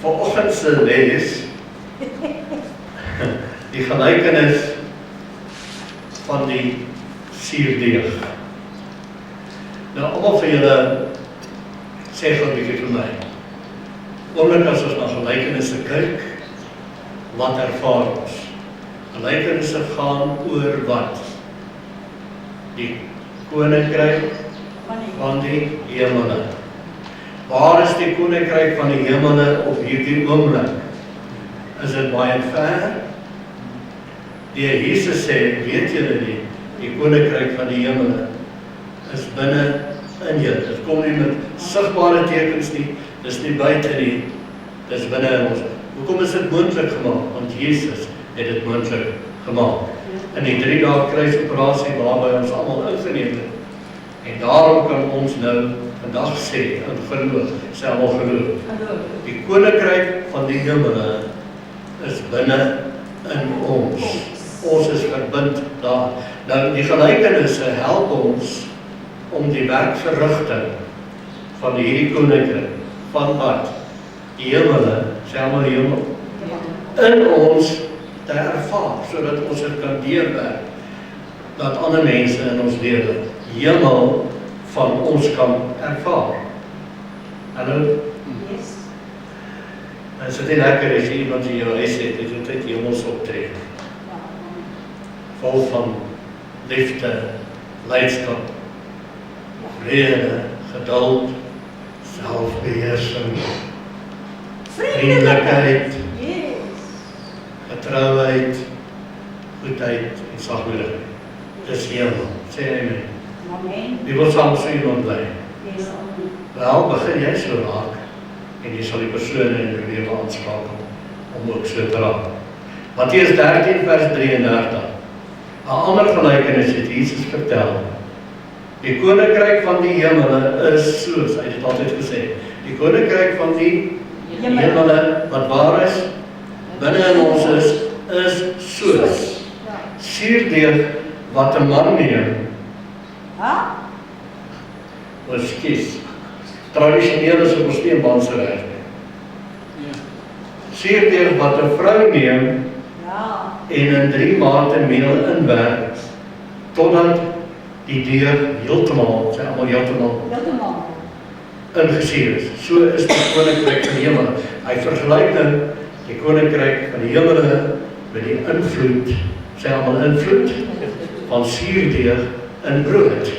Vanoggend se les die gelykenis van die suurdeeg. Nou almal van julle sê gou 'n bietjie vir my. Oomblik as ons na gelykenisse kyk, wat ervaar ons? Gelykenisse gaan oor wat? Die koninkryk van die hemele. Waar is die koninkryk van die hemele op hierdie oomblik? Is dit baie ver? Die Here Jesus sê, weet julle nie, die koninkryk van die hemele is binne in julle. Dit kom nie met sigbare tekens nie, dis nie buite nie, dis binne in ons. Hoekom is dit moontlik gemaak? Want Jesus het dit moontlik gemaak. In die 3 dae kruisoperasie waarby ons almal ingeneem het. En daarom kan ons nou vandag sê, in geloof, sê almal geloof. Die koninkryk van die hemele is binne in ons. Ons is verbind daar. Nou die gelykenisse help ons om die werkverrigting van hierdie koninkryk, van wat? Die hemele, sê almal die hemel, in ons te ervaar, sodat ons dit kan deurwerk, dat ander mense in ons lewe hemel van ons kan ervaar. Hallo? Yes. Is dit nie lekker as jy iemand in jou huis het, dit het hemels optree. Vol van liefde, leidskap, vrede, geduld, selfbeheersing, vriendelikheid, getrouheid, goedheid en sagmoedigheid. Dis hemel, sê amen. Amen. Wie wil saam so iemand bly? Yes. Wel, begin jy so raak en jy sal die persone in jou lewe aanskakel om ook so te raak. Matteus 13 vers 33. 'n ander gelykenis het Jesus vertel. Die koninkryk van die hemele is soos, hy het dit altyd gesê, die koninkryk van die hemele, wat waar is, binne in ons is soos suurdeeg wat 'n man neem. Kies. Tradisioneel is op 'n steenbaan se werk. Suurdeeg wat 'n vrou neem en in 3 mate meel inwerk totdat die deeg heeltemal, sê almal heeltemal ingesuur is. So is die koninkryk van die hemel. Hy vergelyk nou die koninkryk van die hemele met die invloed, sê almal invloed van suurdeeg in brood.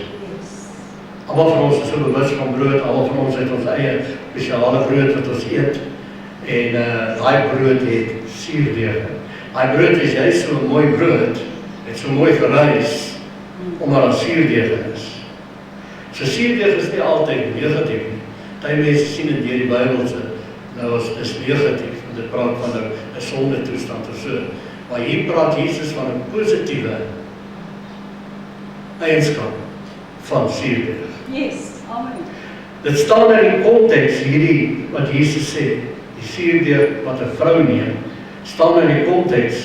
Almal van ons is so bewus van brood, almal van ons het ons eie spesiale brood wat ons eet. En daai brood het suurdeeg. Daai brood is juist so 'n mooi brood, het so mooi geruis, omdat daar suurdeeg is. So suurdeeg is nie altyd negatief nie. Baie mense sien dit deur die Bybel se, nou as is negatief, want dit praat van 'n sonde toestand of so. Maar hier praat Jesus van 'n positiewe eienskap van suurdeeg. Yes, amen. Dit staan in die konteks hierdie wat Jesus sê, die suurdeeg wat 'n vrou neem, staan in die konteks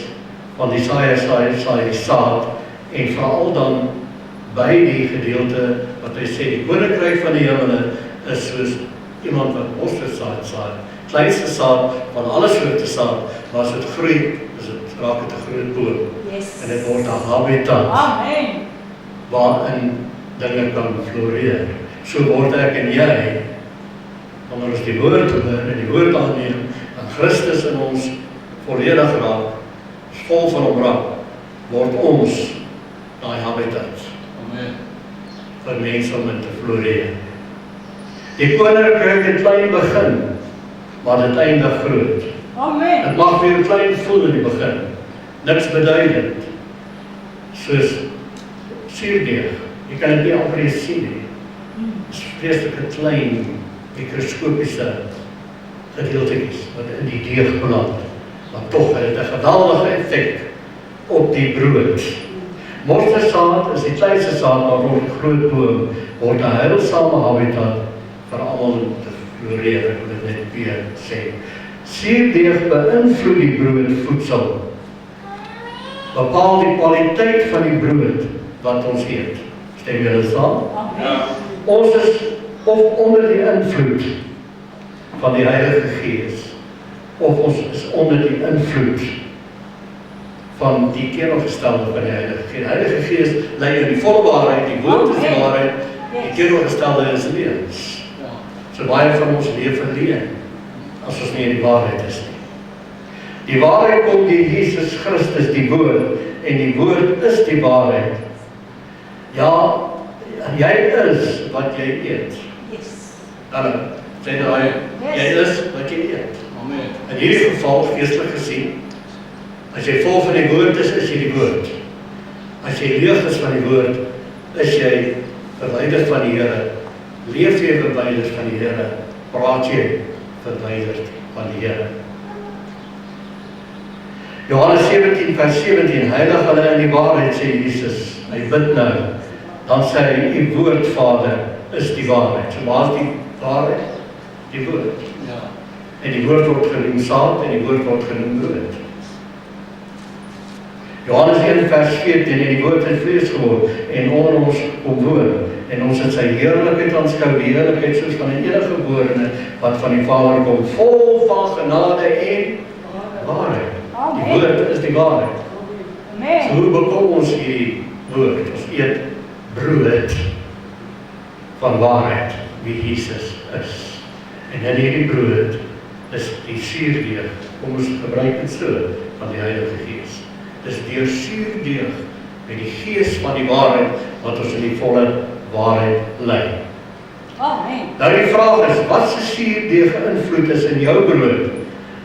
van die saai saad en veral dan by die gedeelte wat hy sê die koninkryk van die hemele is soos iemand wat mosterdsaad saai. Kleinste saad van alle soorte saad, maar as dit groei, raak dit 'n groot boom. Yes. En dit word 'n habitat. Amen. Waarin dinge kan floreer. So word ek en jy, wanneer ons die woord hoor en die woord aanneem, en Christus in ons volledig raak, vol van hom raak, word ons daai habitat. Amen. Vir mense om in te floreer. Die koninkryk het klein begin, maar dit eindig groot. Amen. Het mag weer klein voel in die begin, niks beduidend, soos suurdeeg. Jy kan dit nie amper sien nie. Dit is vreeslike klein, mikroskopiese gedeeltjies wat in die deeg beland. Maar tog het 'n geweldige effek op die brood. Mosterdsaad is die kleinste saad, maar word 'n groot boom, word 'n heilsame habitat vir almal om te floreer. Ek wil dit net weer sê. Suurdeeg beïnvloed die broodvoedsel. Bepaal die kwaliteit van die brood wat ons eet. Stem julle saam? Amen. Ons is of onder die invloed van die Heilige Gees, of ons is onder die invloed van die teenoorgestelde van die Heilige Gees. Die Heilige Gees lei in die volle waarheid, die woord is die waarheid, die teenoorgestelde is leuns. So baie van ons leef in leuen, as ons nie in die waarheid is nie. Die waarheid kom deur Jesus Christus, die woord, en die woord is die waarheid. Ja, jy is wat jy eet. Yes. Hallo, sê daai, jy is wat jy eet. Amen. In hierdie geval, geestelik gesien, as jy vol van die woord is jy die woord. As jy leeg is van die woord, is jy verwyderd van die Here. Leef jy verwyderd van die Here, praat jy verwyderd van die Here. Johannes 17 vers 17, heilig hulle in die waarheid, sê Jesus. Hy bid nou, dan sê hy, die woord, Vader, is die waarheid. So waar is die waarheid? Die woord. Ja. En die woord word genoem saad, en die woord word genoem woord. Johannes 1 vers 14, en die woord het vlees geword, en onder ons kom woon, en ons het sy heerlikheid aanskou, die heerlikheid soos van 'n eniggeborene, wat van die Vader kom, vol van genade en waarheid. Die woord is die waarheid. So Amen. hoe bekom ons hierdie woord? Ons eet brood van waarheid, wie Jesus is. En in hierdie brood is die suurdeeg, kom ons gebruik dit so, van die Heilige Gees. Dis deur suurdeeg met die Gees van die waarheid, wat ons in die volle waarheid lei. Amen. Nou die vraag is, wat se suurdeeg invloed is in jou brood,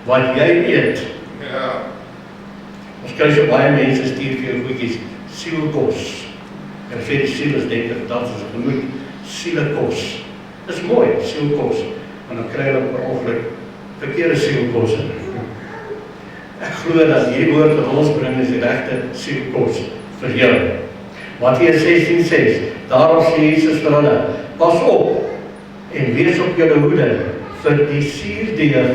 wat jy eet? Ja. Ons kry so baie mense stuur vir jou goedjies, sielkos. En sê die siel is denk ek, dat is genoeg sielekos. Dis mooi, sielkos. En dan kry hulle per ongeluk verkeerde sielkos in. Ek glo dat hierdie woord wat ons bring is die regte sielkos vir jou. Matteus 16:6, daarom sê Jesus vir hulle, pas op en wees op julle hoede vir die suurdeeg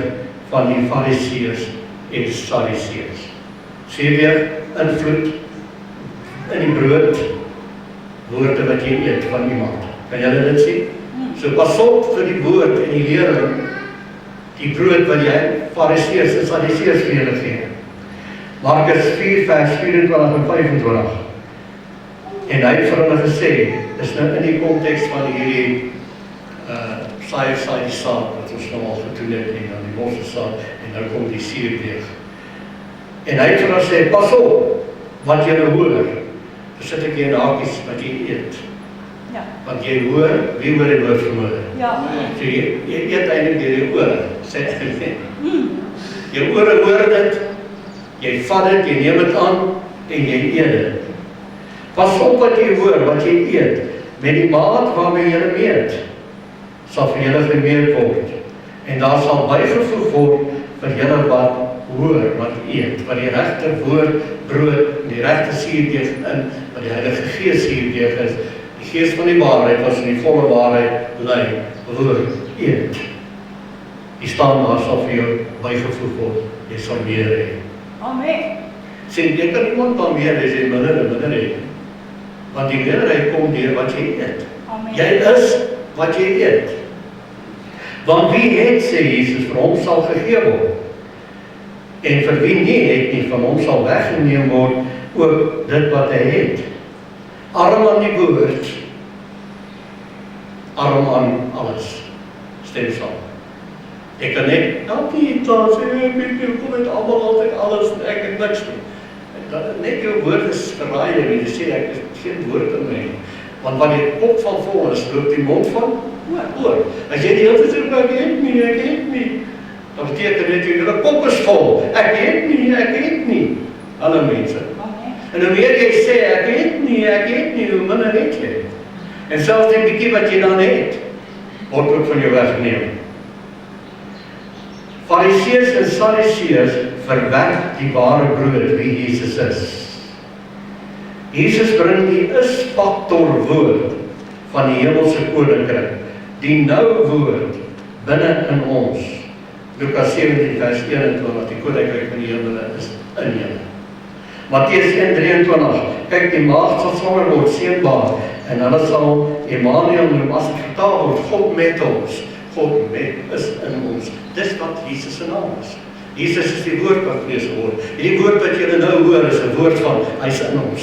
van die Fariseërs en Sadduseërs. Suurdeeg, invloed in die brood, woorde wat jy eet van iemand. Kan julle dit sien? So pas op vir die woord en die lering, die brood wat jy Fariseërs en Sadduseërs vir julle gee. Markus 4 vers 24 en 25. En hy het vir hulle gesê, dis nou in die konteks van hierdie saai die saad, wat ons nou al gedoen het, en dan die losse saad, en nou kom die suurdeeg. En hy het vir hulle gesê, pas op, wat julle hoor, sit ek hier in hakies, wat jy eet. Ja. Want jy hoor, wie hoor die woord vermoede? Ja. So jy eet eintlik deur jou ore, sê ek. Jou ore hoor dit, jy vat dit, jy neem dit aan, en jy eet dit. Pas op wat jy hoor, wat jy eet, met die maat waarmee jy meet, sal vir julle gemeet word. En daar sal bygevoeg word vir julle wat hoor, wat eet, wat die regte woord, brood, die regte suurdeeg in, wat die Heilige Gees suurdeeg is, die Gees van die waarheid, wat in die volle waarheid lei, woord, eet. Die staan daar sal vir jou bygevoeg word, jy sal meer hê. Amen. Sê, jy kan niemand dan meer hê, sê minder hê. Want die meerderheid kom deur wat jy eet. Amen. Jy is wat jy eet. Want wie het, sê Jesus, vir hom sal gegee word. En vir wie nie het nie, van hom sal weggeneem word, ook dit wat hy het. Arm aan die woord, arm aan alles. Stem saam. Ek kan net, elke klas sê, ek weet nie, kom het allemaal altyd alles, en ek het niks nie. Net jou woord is verraai, en jy sê, ek is geen woord in my. Want wat die kop van vol is, loop die mond van oor. As jy die hele tyd sê, ek eet nie, dan beteken dit, jou kop is vol. Ek eet nie. Alle mense. Amen. En hoe meer jy sê, ek eet nie, hoe minder eet jy. En selfs die bietjie wat jy dan het, word ook van jou weggeneem. Fariseërs en Sadduseërs verwerp die ware brood, wie Jesus is. Jesus bring die is-faktor woord van die hemelse koninkryk, die nou woord binne in ons. Lukas 17 vers 21, die koninkryk van die hemele is in julle. Matteus 1:23, kyk, die maagd sal swanger word, seënbaar, en hulle sal Emmanuel noem, as dit vertaal word, God met ons. God is in ons. Dis wat Jesus se naam is. Jesus is die woord wat vlees geword. Hierdie woord wat julle nou hoor, is 'n woord van, hy's in ons.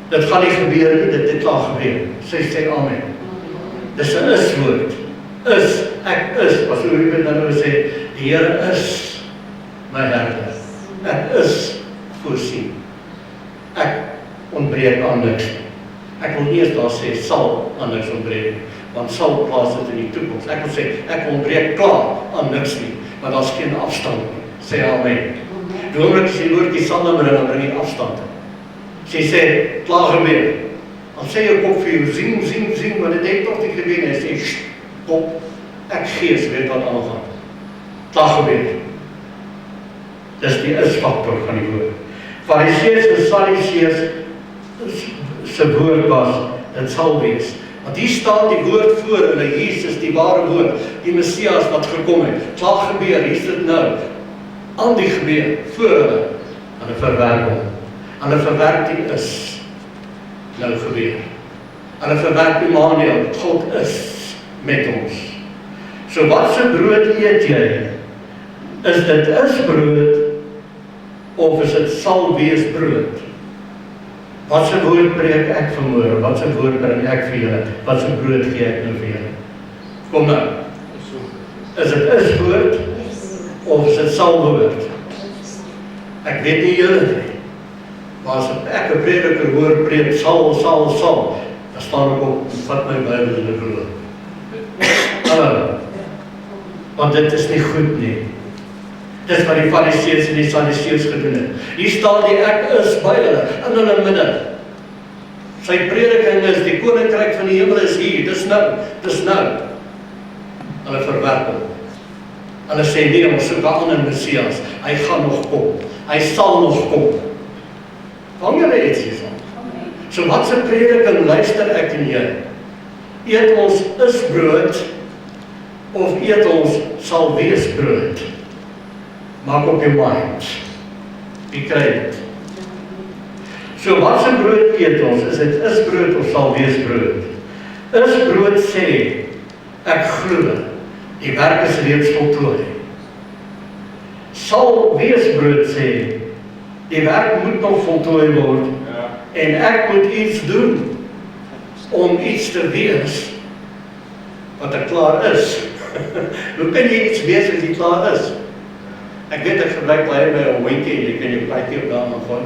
Dit gaan nie gebeur nie, dit het klaar gebeur. Sê amen. Dis 'n is-woord. Ek is, as Ruben nou sê, die Here is my herder. Ek is voorsien. Ek ontbreek aan niks. Ek wil nie eens daar sê, sal aan niks ontbreek, want sal plaas dit in die toekoms. Ek wil sê, ek ontbreek klaar aan niks nie, maar daar's geen afstand nie. Sê amen. Die oomblik as die woordjie sal nou bring, dan bring jy afstand. Sy sê, klaar gebeur. Dan sê jou kop vir jou, sien, maar dit het toch nie gebeur nie. Hy sê, kop, ek gees, weet wat aangaan. Klaar gebeur. Dis die is-faktor van die woord. Fariseërs en Sadduseërs se woord was, dit sal wees. Want hier staan die woord voor hulle, Jesus, die ware woord, die Messias wat gekom het. Klaar gebeur, hier is dit nou. Al die gebeur, voor hulle, hulle verwerk hom. Hulle verwerk die is, nou gebeur. Hulle verwerk Emmanuel, God is met ons. So wat se brood eet jy? Is dit is brood, of is dit sal wees brood? Wat se woord preek ek vanmôre? Wat se woord bring ek vir julle? Wat se brood gee ek nou vir julle? Kom nou. Is dit is woord, of is dit sal woord? Ek weet nie julle nie. Maar as ek 'n prediker hoor preek, sal, dan staan ek op, vat my Bybel in die glo. Hallo. Want dit is nie goed nie. Dis wat die Fariseërs en die Sadduseërs gedoen het. Hier staan die ek is by hulle, in hulle midde. Sy prediking is, die koninkryk van die hemel is hier, dis nou. Hulle verwerp hom. Hulle sê nee, ons soek 'n ander Messias. Hy gaan nog kom. Hy sal nog kom. Vang julle iets hiervan? So wat se prediking luister ek en jy? Eet ons is brood, of eet ons sal wees brood? Maak op jou mind. Wie kry dit? So wat se brood eet ons? Is dit is brood of sal wees brood? Is brood sê, ek glo, die werk is reeds voltooi. Sal wees brood sê, die werk moet nog voltooi word, en ek moet iets doen, om iets te wees, wat ek klaar is. Hoe kan jy iets wees as jy klaar is? Ek weet ek gebruik baie by 'n hondjie, en jy kan jou plaatjie op daarna gooi.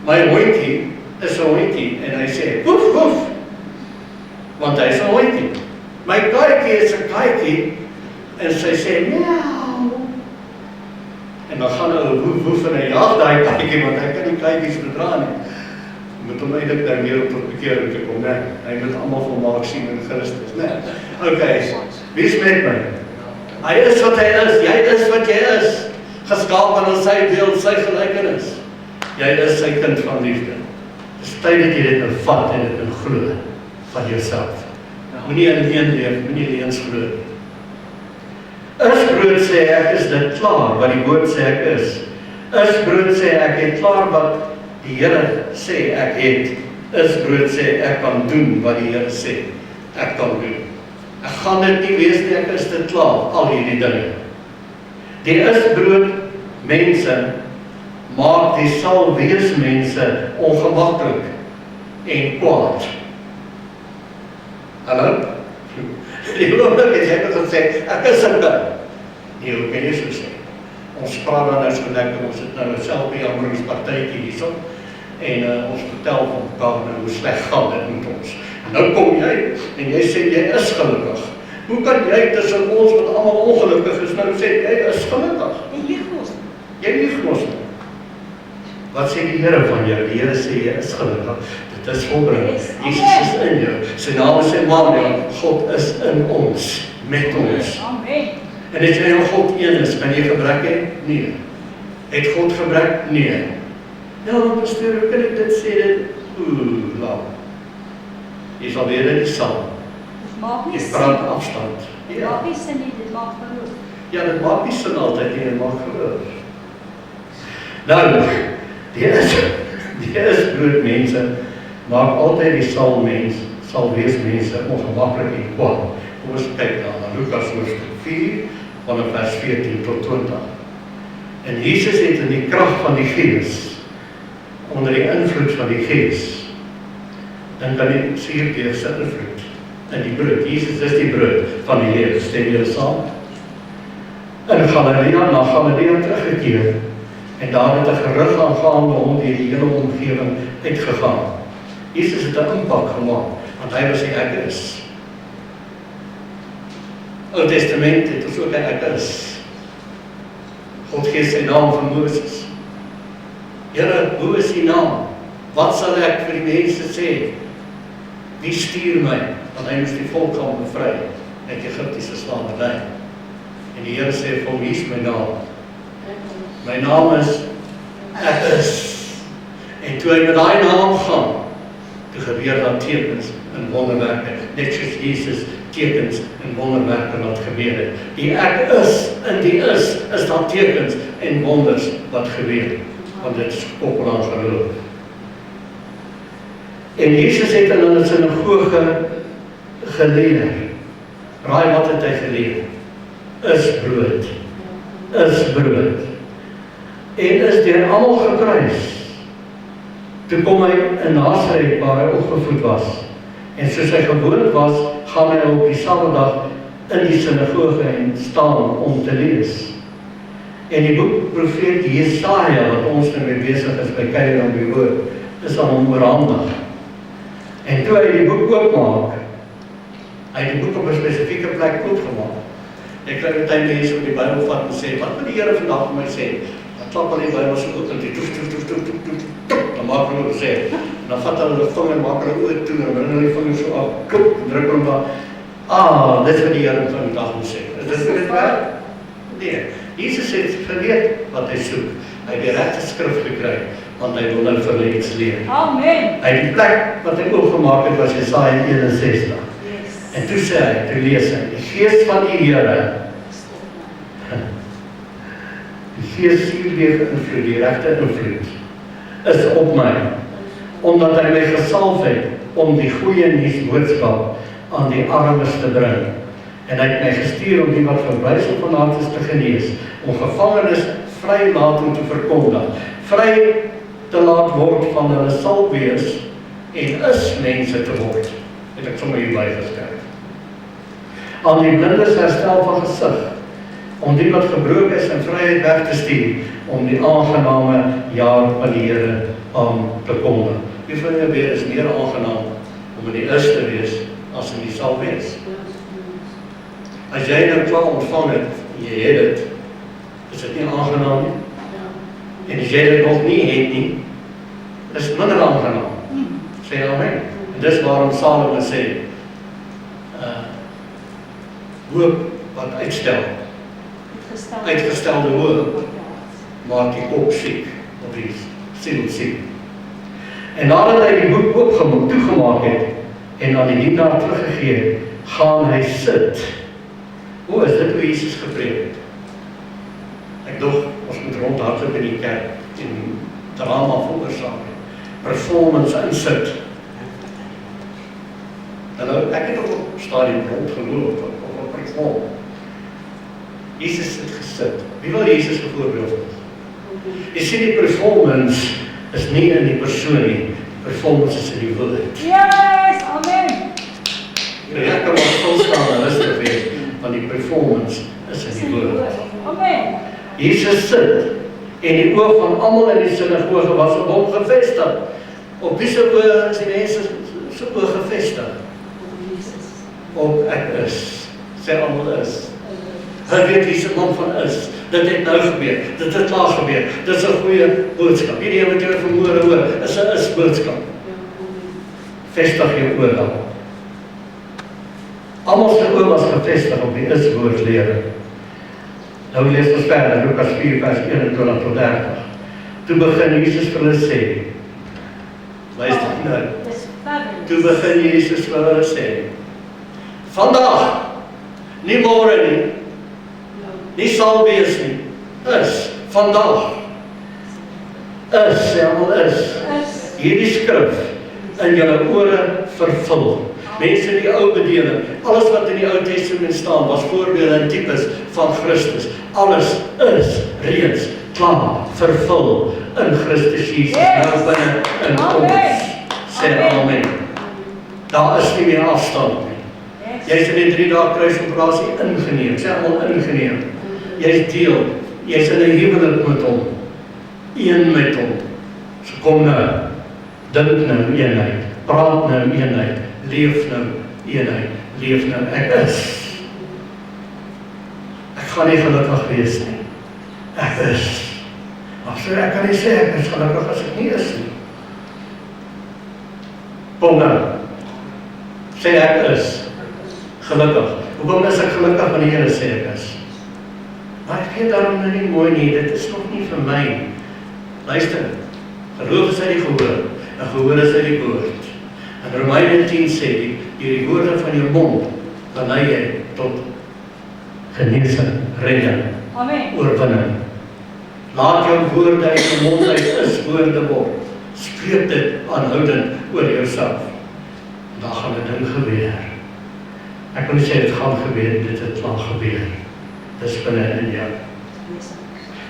My hondjie is 'n hondjie, en hy sê, woef, woef, want hy is 'n hondjie. My katjie is 'n katjie, en sy sê, miauw. En dan gaan hulle woef, woef, en hy jaag daai katjie, want hy kan die katjies bedra nie. Moet hom eintlik nou weer op tot bekering te kom, né? Hy moet almal volmaak sien in Christus, né? Okay, wie is met my? Hy is wat hy is, jy is wat jy is, geskaap in sy beeld, sy gelykenis. Jy is sy kind van liefde. Dis tyd dat jy dit nou vat en dit nou glo van jouself. Moenie alleen leef, moenie leens glo. Is brood sê ek is dit klaar, wat die woord sê ek is. Is brood sê ek het klaar wat die Here sê ek het. Is brood sê ek kan doen wat die Here sê ek kan doen. Ek gaan dit nie wees nie, ek is dit klaar, al hierdie dinge. Die is brood mense maak die sal wees mense ongemaklik en kwaad. Hallo? Die oomblik het jy nog gesê, ek is sulke. Nee, hoe kan jy so sê? Ons praat dan nou so lekker, ons het nou self die jammerspartytjie hierso, en ons vertel van mekaar nou hoe sleg gaan dit met ons. Nou kom jy, en jy sê jy is gelukkig. Hoe kan jy tussen ons wat almal ongelukkig is, nou sê jy is gelukkig? Jy lieg mos nie. Wat sê die Here van jou? Die Here sê jy is gelukkig. Dit is volbring. Jesus is in jou. Sy naam is Emmanuel. God is in ons, met ons. Amen. En as jy in God een is, kan jy gebrek hê? Nee. Het God gebrek? Nee. Ja, pastoor, hoe kan ek dit sê? Laat. Jy sal weer in die saal. Dit maak nie Jy sin. praat afstand. Dit maak nie sin nie, dit maak geloof. Ja, dit maak nie sin altyd nie, dit maak geloof. Nou, Die is brood mense, maak altyd die sal wees mense ongemaklik en kwaad. Kom ons kyk na Lukas hoofstuk 4, vanaf vers 14 tot 20. En Jesus het in die krag van die Gees, onder die invloed van die Gees, dan kan die suurdeeg se invloed in die brood. Jesus is die brood van die lewe, stem julle saam? In Galilea, na Galilea teruggekeer, en daar het 'n gerug aangaande hom deur die hele omgewing uitgegaan. Jesus het 'n impak gemaak, want hy was die ek is. Ou Testament het ons ook 'n ek is. God gee sy naam van Moses. Here, hoe is die naam? Wat sal ek vir die mense sê? Wie stuur my? Want hy moes die volk gaan bevry uit Egiptiese slawerny. En die Here sê vir hom, hier is my naam. My naam is ek is. En toe hy met daai naam gaan, toe gebeur daar tekens en wonderwerke, net soos Jesus tekens en wonderwerke wat gebeur het. Die ek is, in die is daar tekens en wonders wat gebeur, want dit is gekoppel aan geloof. En Jesus het in hulle sinagoge geleer. Raai wat het hy geleer? Is brood. Is brood. En is deur almal geprys. Toe kom hy in Nasaret waar hy opgevoed was. En soos hy gewoond was, gaan hy op die Saterdag in die sinagoge en staan om te lees. En die boek profeet Jesaja, wat ons nou mee besig is by kuier aan die woord, is aan hom oorhandig. En toe hy die boek oopmaak, hy het die boek op 'n spesifieke plek oopgemaak. Ek kry baie mense wat die Bybel vat en sê, wat moet die Here vandag vir my sê? Dan klap hulle die Bybel so oop en die dan maak hulle wat sê. En dan vat hulle die vinger, maak hulle oor toe en bring hulle die vinger so af, druk hulle maar, dit is wat die Here vandag moet sê. Is dit waar? Nee. Jesus het geweet wat hy soek. Hy het die regte skrif gekry, want hy wil nou vir hulle iets leer. Amen. Hy die plek wat hy oopgemaak het, was Jesaja 61. En toe sê hy, toe lees hy, die Gees van die Here, die Gees suurdeeg invloed, die regte invloed, is op my, omdat hy my gesalf het, om die goeie nuus boodskap aan die armes te bring. En hy het my gestuur om die wat verwysel van hart is te genees, om gevangenes vrylating te verkondig, vry te laat word van hulle sal wees, en is mense te word. Het ek sommer hierby geskryf. Aan die blindes herstel van gesig, om die wat gebroken is in vryheid weg te stuur, om die aangename jaar van die Here aan te kondig. Wie van julle weet, is meer aangenaam om in die is te wees, as in die sal wees. As jy nou klaar ontvang het, en jy het dit, is dit nie aangenaam nie. En as jy dit nog nie het nie, is het minder aangenaam. Sê amen. En dis waarom Salomo sê, hoop wat uitstel, uitgestelde hoop, maak die kop siek, of die siel siek. En nadat hy die boek toegemaak het, en aan die dienaar teruggegee het, gaan hy sit. Hoe is dit hoe Jesus gepreek het? Ek dog, ons moet rondhardloop in die kerk, en drama veroorsaak, performance insit. En nou, ek het op stadium rondgeloop, op perform. Jesus het gesit. Wie wil Jesus gevoorbeeld is? Jy sien, die performance is nie in die persoon nie, performance is in die woord. Yes, amen. Jy kan maar stilstaan en rustig wees, want die performance is in die woord. Amen. Jesus sit, en die oog van almal in die sinagoge was op hom gevestig. Op wie se oog is die mense se oog gevestig? Op ek is, sê almal is. Hy weet wie se man van is. Dit het nou gebeur, dit het klaar gebeur. Dit is 'n goeie boodskap. Hierdie wat jy vermoere hoor, is 'n is boodskap. Vestig jou oor daarop. Almal se oog was gevestig op die is woord lere. Nou lees ons verder, Lukas 4 vers 21 tot 30. Toe begin Jesus vir hulle sê, luister nou. Toe begin Jesus vir hulle sê, vandag, nie môre nie, nie sal wees nie, is vandag. Sê almal is. Hierdie skrif in julle ore vervul. Mense in die ou bedeling, alles wat in die Ou Testament staan, was voorbeelde en tipes van Christus. Alles is reeds klaar vervul in Christus Jesus. Nou binne in ons. Sê amen. Daar is nie meer afstand nie. Jy is in die 3 dae kruisoperasie ingeneem. Sê almal ingeneem. Jy is deel. Jy is in 'n huwelik met hom. Een met hom. So kom nou. Dink nou eenheid. Praat nou eenheid. Leef nou eenheid. Leef nou ek is. Ek gaan nie gelukkig wees nie. Ek is. Maar so ek kan nie sê ek is gelukkig as ek nie is nie. Kom nou. Sê ek is gelukkig. Hoekom is ek gelukkig wanneer die Here sê ek is? Maar ek weet daarom nou nie mooi nie, dit is nog nie vir my. Luister, geloof is uit die gehoor, en gehoor is uit die woord. En Romeine 10 sê, die woorde van jou mond, dan lei jy tot genesing, redding, oorwinning. Laat jou woorde uit jou mond uit is woorde word. Spreek dit aanhoudend oor jouself. Dan gaan 'n ding gebeur. Ek wil nie sê dit gaan gebeur, dit het klaar gebeur. Dis binne in jou.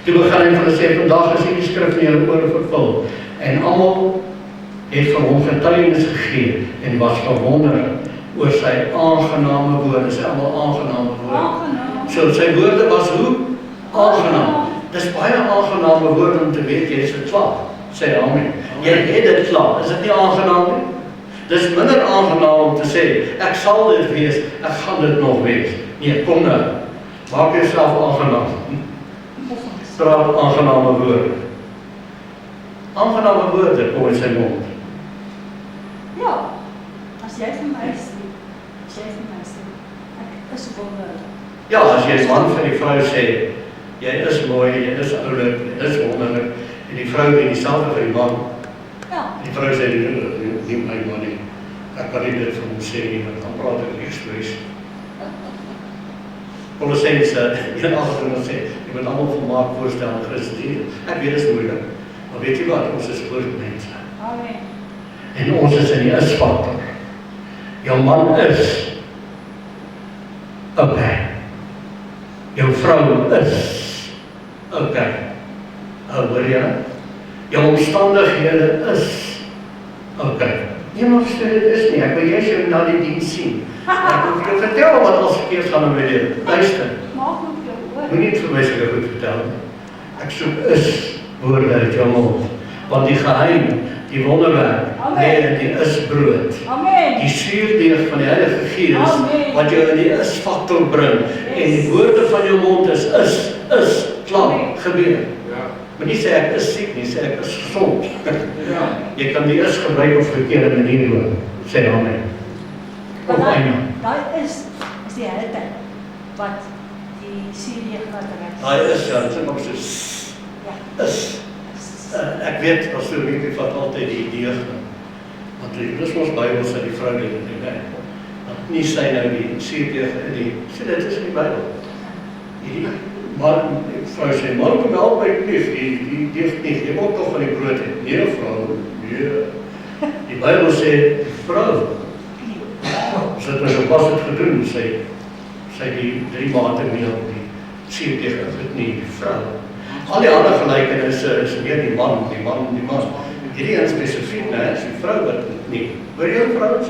Die begin van sê, vandag is hierdie skrif in jou ore vervul. En almal het van hom getuienis gegee en was verwonder oor sy aangename woorde. Sy almal aangename woorde. So sy woorde was hoe? Aangenaam. Dis baie aangename woorde om te weet jy is dit klaar. Sê amen. Jy het dit klaar. Is dit nie aangenaam nie? Dis minder aangenaam om te sê, ek sal dit wees, ek gaan dit nog wees. Nee, kom nou. Maak jouself aangenaam. Praat aangename woorde. Aangename woorde kom in sy mond. Ja, as jy vir my sê, ek is wonderlik. Ja, as jy as man van die vrou sê, jy is mooi, jy is oulik, jy is wonderlik, en die vrou doen dieselfde vir die man. Ja. Die vrou sê, nie my man nie, ek kan nie dit vir hom sê nie, want dan praat ek liefswees. Colossense 1:28 sê, jy moet almal volmaak voorstel aan Christus Jesus. Ek weet dit is moeilik, maar weet jy wat, ons is woordmense. Amen. En ons is in die is-factor. Jou man is okay. Jou vrou is okay. Hoor jy? Jou omstandighede is okay. Nie maar sê dit is nie, ek wil jy jou na die diens sien. Ek wil vir jou vertel wat als verkeerd gaan in my lewe. Luister. Maak met jou oor. Moet nie vir my seker goed vertel nie. Ek soek is woorde uit jou mond. Want die geheim, die wonderwerk, lê in die is-brood. Amen. Die suurdeeg van die Heilige Gees, Amen. wat jou in die is-factor bring. En die woorde van jou mond is, klaar, gebeur. Maar nie sê ek is siek nie, sê ek is gezond. Jy kan die is gebruik op verkeerde manier hoor. Sê amen. Of amen. Daai is die hele tyd wat die suurdeeg wat reg. Daai is, ja, dit is nog so Ja. is. Ek weet, as so 'n bietjie vat altyd die deeg. Want die Christus Bybel sê die vrou dit nie. Want nie sy nou die suurdeeg in die, sê dit is in die Bybel. Hierdie man, die vrou sê, man, kom help my knief, die deeg knief, jy moet toch van die brood hê. Nee, vrou, nee. Die Bybel sê, die vrou, sy het my so pas het gedoen, sy die 3 maande meel die suurdeeg het nie, die vrou. Al die ander gelykenisse is meer die man. Hierdie een spesifiek, is die vrou wat nie. Hoor jy vrouens?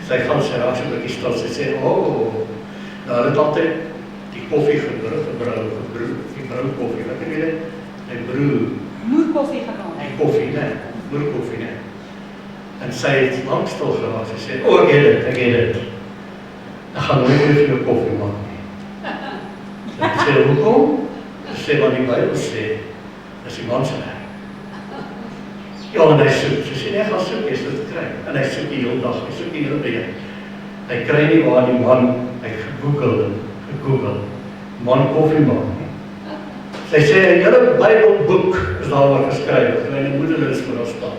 Sy gaan sy raak so 'n bietjie stil, sy sê, nou het altyd die koffie gebroe, die brood koffie, wat weet jy? Die broe. Moerkoffie genoem. Die koffie, moerkoffie, En sy het lang stil geraak, sy sê, ek het dit. Ek gaan nooit meer vir jou koffie maak. Ek sê, hoekom? Sy sê, wat die Bybel sê, is die man se werk. Ja, en hy soek, sy sê, hy gaan soek, hy sal dit kry. En hy soek die hele dag, hy soek die hele dag. Hy kry nie waar die man, hy gegoogel, man koffie maak nie. Sy sê, 'n hele Bybelboek is daar geskryf, en my moeder is vir ons staan.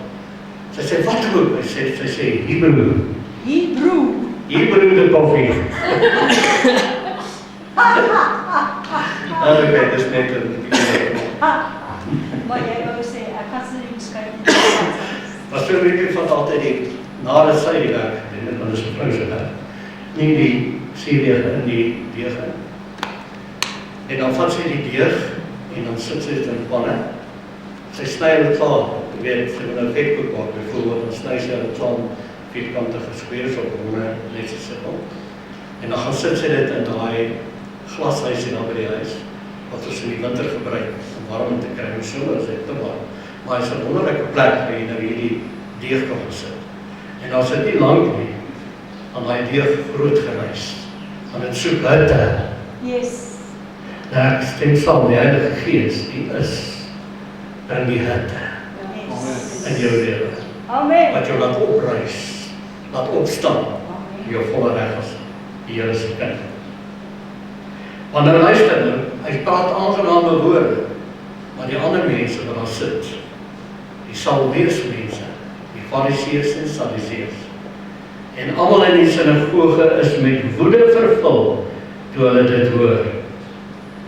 Sy sê, wat boek? Sy sê, Hebrew de koffie. Okay, dis net 'n bietjie. Maar jy wou sê, ek gaan sy beskryf in die Afrikaans. Maar so weet jy van altyd die nadat sy die werk gedoen het, want dis 'n vrou se werk. Nie die suurdeeg in die deeg in. En dan vat sy die deeg en dan sit sy dit in panne. Sy sny dit klaar. Jy weet, sy wil nou vetkoek maak byvoorbeeld, dan sny sy dit klaar vierkantige squares op ronde net so sit op. En dan gaan sit sy dit in daai glashuis daar by die huis wat ons in die winter gebruik om warm te kry, en so is dit te warm. Maar hy is 'n wonderlike plek waar jy nou hierdie deeg kan sit. En as dit nie lank nie, dan daai deeg groot gereis. Want dit soek hitte. Yes. Nou ek stem saam, die Heilige Gees, die is bring die hitte Yes. in jou lewe. Amen. Wat jou laat opruis, laat opstaan, Amen. jou volle reg as die Here se kind. Want nou luister nou, hy praat aangename woorde, maar die ander mense wat daar sit, die Salweesmense, die Fariseërs en Sadduseërs, en almal in die sinagoge is met woede vervul toe hulle dit hoor.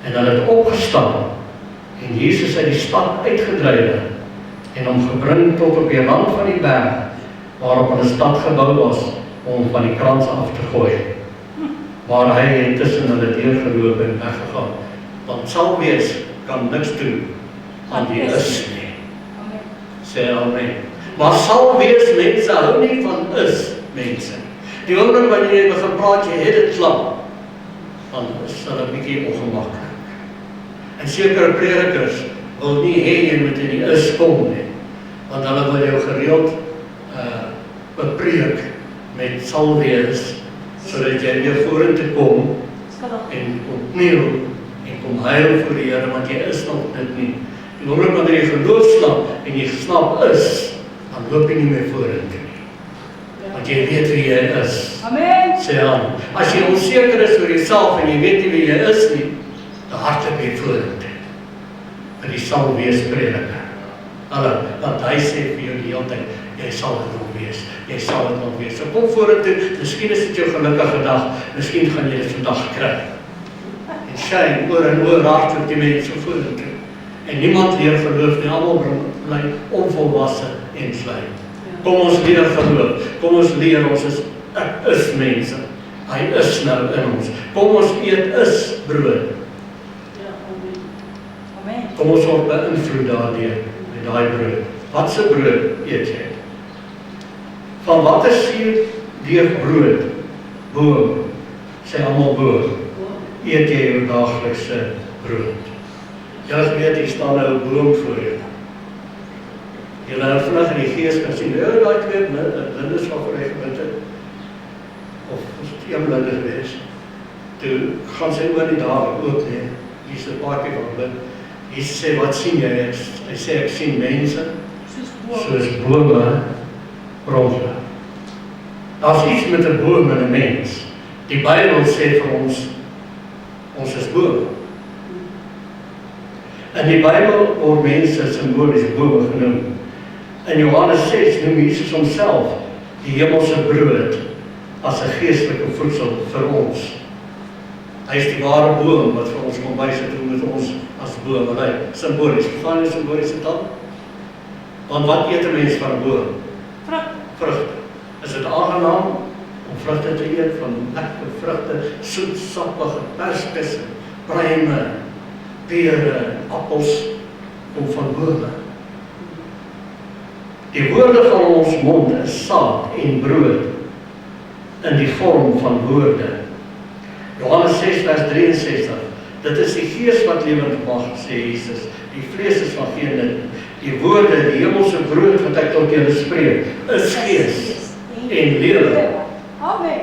En hulle het opgestaan en Jesus uit die stad uitgedrywe en hom gebring tot op die rand van die berg waarop 'n stad gebou was om van die krans af te gooi. Maar hy het tussen hulle deurgeloop en weggegaan. Want Salwees kan niks doen aan die is nie. Amen. Sê amen. Maar Salwees mense hou nie van is mense. Die oomblik wanneer jy begin praat, jy het dit klaar, dan is hulle 'n bietjie ongemaklik. En sekere predikers wil nie hê jy moet in die is kom nie, want hulle wil jou gereeld bepreek met Salwees, sodat jy weer vorentoe kom Skuldig. en kom kniel en kom huil voor die Here, want jy is nog dit nie. Die oomblik wanneer jy geloof snap en jy snap is, dan loop jy nie meer vorentoe nie, want jy weet wie jy is. Amen. Sê aan, as jy onseker is oor jouself en jy weet nie wie jy is nie, dan hardloop jy vorentoe. En die Salwees prediker. Want hy sê vir jou die hele tyd, jy sal dit nog wees, jy sal dit nog wees. So kom vorentoe, miskien is dit jou gelukkige dag, miskien gaan jy dit vandag kry. En skyn oor en oor hardloop die mense vorentoe. En niemand leer geloof nie, almal bly onvolwasse en sly. Kom ons leer geloof, kom ons leer, ek is mense, hy is nou in ons. Kom ons eet is brood. Amen. Kom ons word beïnvloed daardeur, met daai brood. Wat se brood eet jy? Van watter suurdeeg brood, boom, sê almal boom, eet jy jou daaglikse brood? Jy weet, hier staan nou 'n boom voor jou. Jy laat vinnig in die gees kan sien, daai twee blindes wat vir hy gebid het, of is dit een blinde gewees, toe gaan sy oor die dae oop nie, hier is 'n paartjie van blind, Jesus sê, wat sien jy? Hy sê, ek sien mense, soos bome rondloop. Daar's iets met 'n boom en 'n mens. Die Bybel sê vir ons is bome. In die Bybel word mense simbolies bome genoem. In Johannes 6 noem Jesus homself die hemelse brood as 'n geestelike voedsel vir ons. Hy is die ware boom wat vir ons kom wys het hoe met ons as bome lyk. Simbolies, verstaan jy simboliese taal? Want wat eet 'n mens van 'n boom? Vrugte. Is dit aangenaam om vrugte te eet, van lekker vrugte, soet, sappige, perskisse, pruime, pere, appels, kom van bome. Die woorde van ons mond is saad en brood in die vorm van woorde. Johannes 6 vers 63, dit is die gees wat lewend maak, sê Jesus, die vlees is van geen nut. Die woorde, die hemelse brood wat ek tot julle spreek, is gees en lewe. Amen.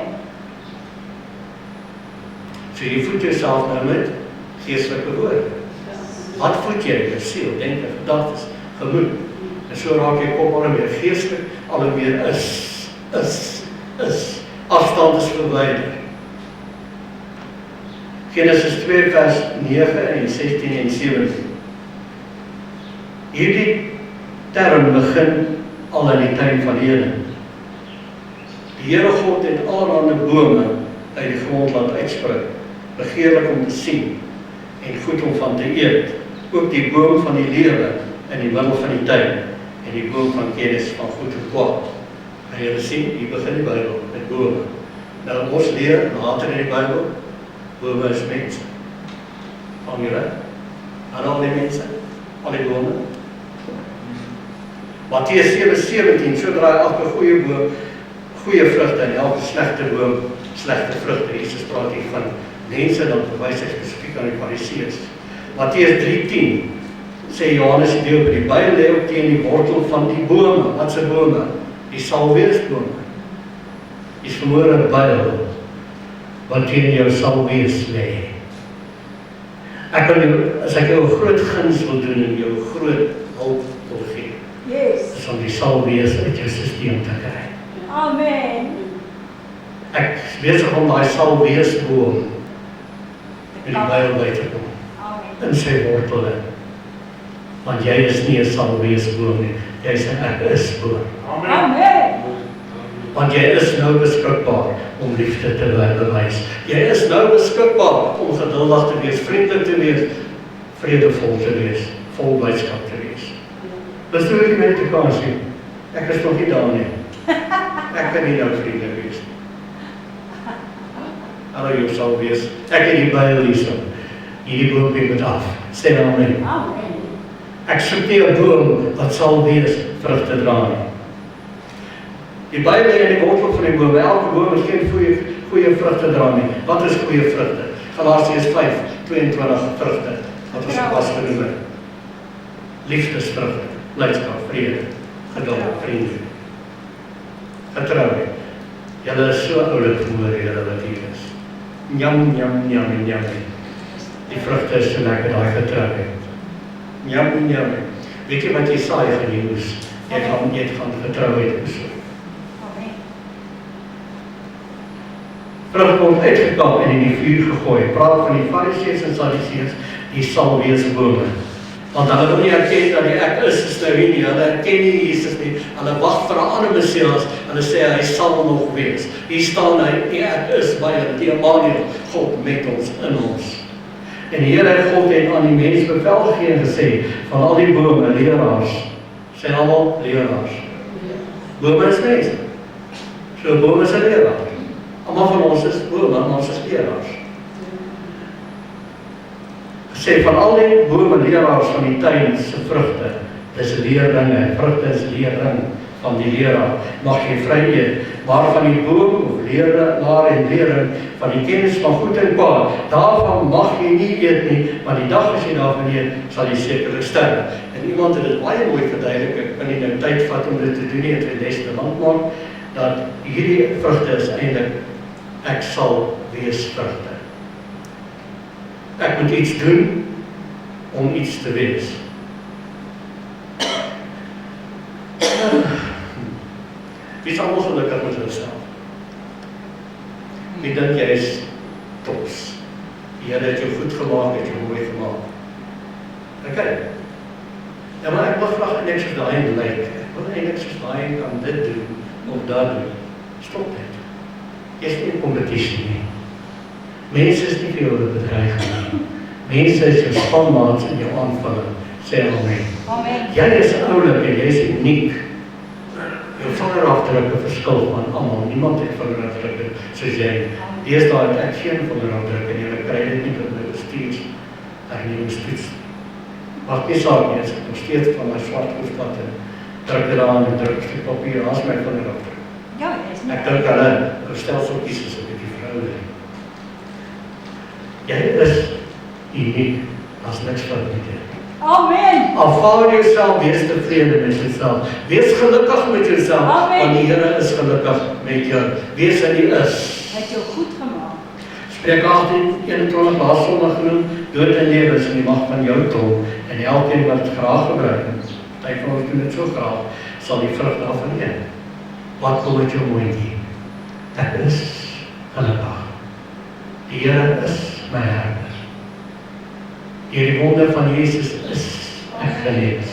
So jy voed jouself nou met geestelike woorde. Wat voed jy? Jou siel, denke, gedagtes, gemoed. En so raak jy kop al en meer geestelik, al en meer is. Afstand is verwyder. Genesis 2 vers 9 en 16 en 17. Hierdie term begin al in die tuin van Eden. Die Here God het allerhande bome uit die grond laat uitspruit, begeerlik om te sien. en goed om van te eet. Ook die boom van die lewe in die middel van die tuin en die boom van kennis van goed en kwaad. En jy sien, hier begin die Bybel met bome. Nou ons leer later in die Bybel, bome is mense. Van julle? Al die mense, al die bome. Matteus 7:17, sodra hy elke goeie boom, goeie vrugte en elke slegte boom, slegte vrugte. Jesus praat hier van mense, dan verwys hy spesifiek aan die Fariseërs. Matteus 3:10 sê Johannes die deel by die Bybel lê ook teen die wortel van die bome. Wat se bome? Die salweesbome. Die vermoorde Bybel wat teen jou salwees lê. Ek wil jou, as ek jou 'n groot guns wil doen en jou groot hulp wil gee, is om die salwees uit jou stelsel te kry. Amen. Ek is besig om daai salweesboom in die Bybel by te kom. In sy wortele. Want jy is nie 'n salweesboom nie, jy is 'n ek is boom. Amen. Want jy is nou beskikbaar om liefde te bewys. Jy is nou beskikbaar om geduldig te wees, vriendelik te wees, vredevol te wees, vol blydskap te wees. Dis hoe ek met die kan sien. Ek is nog nie daar nie. Ek kan nie nou vriendelik wees. Hallo jou sal wees. Ek het die Bybel hierso. Hierdie boom moet af. Sê amen. Amen. Ek soek nie 'n boom wat sal wees vrugte dra nie. Die Bybel en die wortel van die boom, elke boom het geen goeie vrugte dra nie. Wat is goeie vrugte? Galasiërs 5:22 vrugte, wat ons pas genoem het. Liefdesvrugte, blydskap, vrede, geduld, vriendelyk, getrouheid. Julle is so oulik voor Here wat hier is. Njam, njam, njam, njam. Die vrugte is so lekker, daai getrouheid. Njam, njam. Weet jy wat jy saai gaan jy oes? Jy gaan getrouheid oes. Vrug word uitgekap en in die vuur gegooi. Praat van die Fariseërs en Sadduseërs, die salweesbome. Want hulle wil nie erken dat die ek is nou hier nie. Hulle erken nie Jesus nie. Hulle wag vir 'n ander Messias. Hulle sê hy sal nog wees. Hier staan hy, die ek is by hulle, die Emmanuel, God met ons, in ons. En die Here God het aan die mens bevel gegee en gesê, van al die bome, leraars, sê almal leraars. Bome is mense. So bome is 'n leraar. Almal van ons is bome, ons is leraars. Sê van al die bome leraars van die tuin se vrugte, dis leerlinge, vrugte is leerling van die leraar, mag jy vry eet, maar van die boom of leraar en leerling van die kennis van goed en kwaad, daarvan mag jy nie eet nie, want die dag as jy daarvan eet, sal jy sekerlik sterf. En iemand het dit baie mooi verduidelik, ek kan nie nou tyd vat om dit te doen nie, het in Testament maak, dat hierdie vrugte is eintlik ek sal wees vrugte. Ek moet iets doen om iets te wees. Wie is allemaal gelukkig met jouself? Wie dink jy is trots? Die Here het jou goed gemaak, het jou mooi gemaak. Ok. Ja, maar ek wil graag eintlik soos daai lyk. Ek wil eintlik soos daai kan dit doen of dat doen. Stop dit. Jy is nie in competitie nie. Mense is nie vir jou bedreiging nie. Mense is jou spanmaats en jou aanvulling. Sê amen. Amen. Jy is oulik en jy is uniek. Jou vingerafdrukke verskil van almal. Niemand het vingerafdrukke soos jy. Deesdae het ek geen vingerafdrukke en jy kry dit nie op my bestuurs. Ek nie bestuurs. Maak nie saak nie, as ek nog steeds van my swart hoofpad en druk dit aan en druk die papier, as my vingerafdruk. Ja, is nie. Ek dink hulle stelseltjies is 'n bietjie vroulik. Jy is uniek, as niks fout met jou. Amen. Aanvaar jouself, wees tevrede met jouself. Wees gelukkig met jouself, Amen. want die Here is gelukkig met jou. Wees in die is. Het jou goed gemaak. Spreek 18:21 laas Sondag genoem, dood en lewe is in die mag van jou tong, en elkeen wat het graag gebruik, party van ons doen dit so graag, sal die vrug daarvan eet. Wat wil met jou moontjie? Ek is gelukkig. Die Here is my herder. Deur die wonde van Jesus is ek genees.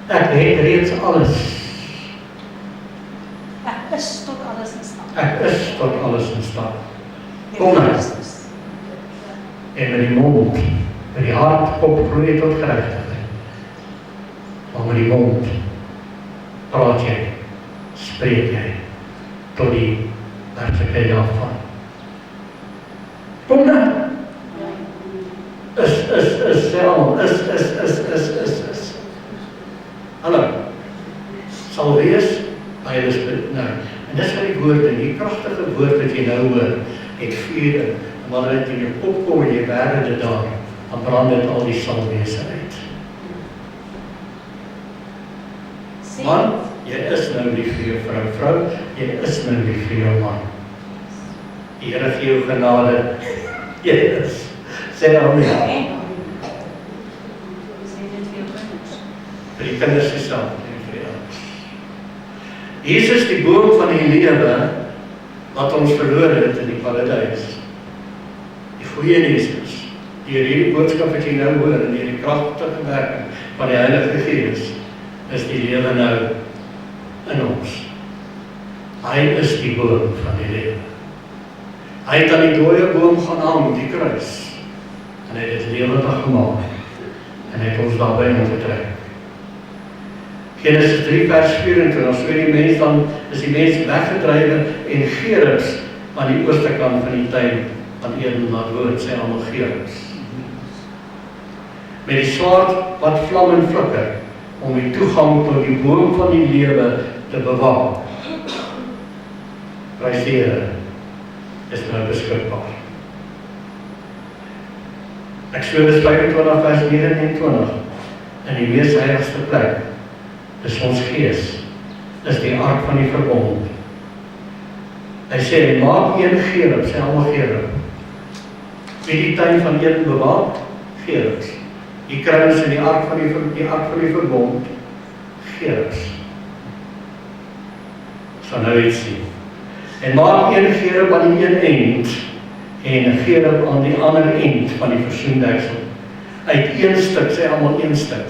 Ek het reeds alles. Ek is tot alles in staat. Ek is tot alles in staat. Kom nou. En met die mond, met die hart opgroei tot geregtigheid. Maar met die mond praat jy, spreek jy tot die werklikheid daarvan. Kom nou. Hallo. Sal wees, by hulle is nou. En dis wat die woorde, die kragtige woord wat jy nou hoor, het vuur in. En wanneer dit in jou kop kom en jy werk dit daar, dan brand dit al die salwese uit. Man, jy is nou lief vir jou vrou. Vrou, jy is nou lief vir jou man. Die Here gee jou genade. Jy is. Sê nou nie. Vir die kinders gesaam en vir die ouers. Jesus die boom van die lewe wat ons verloor het in die paradys. Die goeie Jesus. Hierdie boodskap wat jy nou hoor en hierdie kragtige werking van die Heilige Gees is die lewe nou in ons. Hy is die boom van die lewe. Hy het aan die dooie boom gaan hang, die kruis. En hy het dit lewendig gemaak. En hy het ons daarby ontgetrek. Genesis 3 vers 24, so die mens dan, is die mens weggedrywe en gerubs aan die ooste kant van die tuin van Eden laat woon, sê allemaal gerubs. Met die swaard wat vlam en flikker, om die toegang tot die boom van die lewe te bewaak. Prys die Here, is nou beskikbaar. Eksodus 25 vers 29, in die mees heiligste plek, is ons gees, is die ark van die verbond. Hy sê, maak een gerub, sê allemaal gerub. Wie die tuin van Eden bewaak? Gerubs. Die kruis in die ark van die verbond, gerubs. Sal nou iets sien. En maak een gerub aan die een eind, en een gerub aan die ander eind van die versoendeksel. Uit een stuk, sê allemaal een stuk.